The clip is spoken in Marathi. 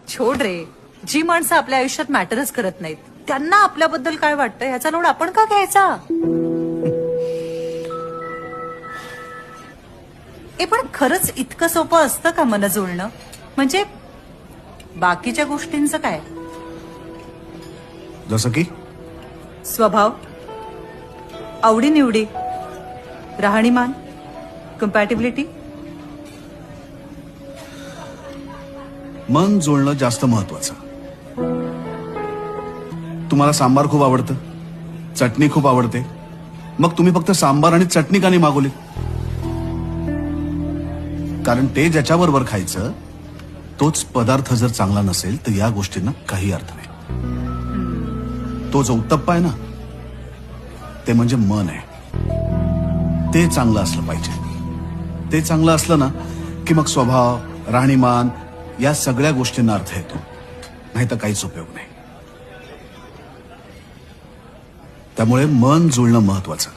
छोड रे. जी माणसं आपल्या आयुष्यात मॅटरच करत नाहीत त्यांना आपल्याबद्दल काय वाटतं ह्याचा लोड आपण का घ्यायचा? हे पण खरंच इतकं सोपं असतं का मन जुळणं? म्हणजे बाकीच्या गोष्टींचं काय? जसं की स्वभाव, आवडीनिवडी, राहणीमान, कम्पॅटिबिलिटी. मन जुळणं जास्त महत्वाचं. तुम्हाला सांबार खूप आवडतं, चटणी खूप आवडते, मग तुम्ही फक्त सांबार आणि चटणी का नाही मागवली? कारण ते ज्याच्याबरोबर खायचं तोच पदार्थ जर चांगला नसेल तर या गोष्टींना काही अर्थ नाही. तो जो उत्तप्पा आहे ना, ते म्हणजे मन आहे. ते चांगलं असलं पाहिजे. ते चांगलं असलं ना की मग स्वभाव, राहणीमान या सगळ्या गोष्टींना अर्थ येतो, नाही तर काहीच उपयोग नाही. त्यामुळे मन जुळणं महत्वाचं.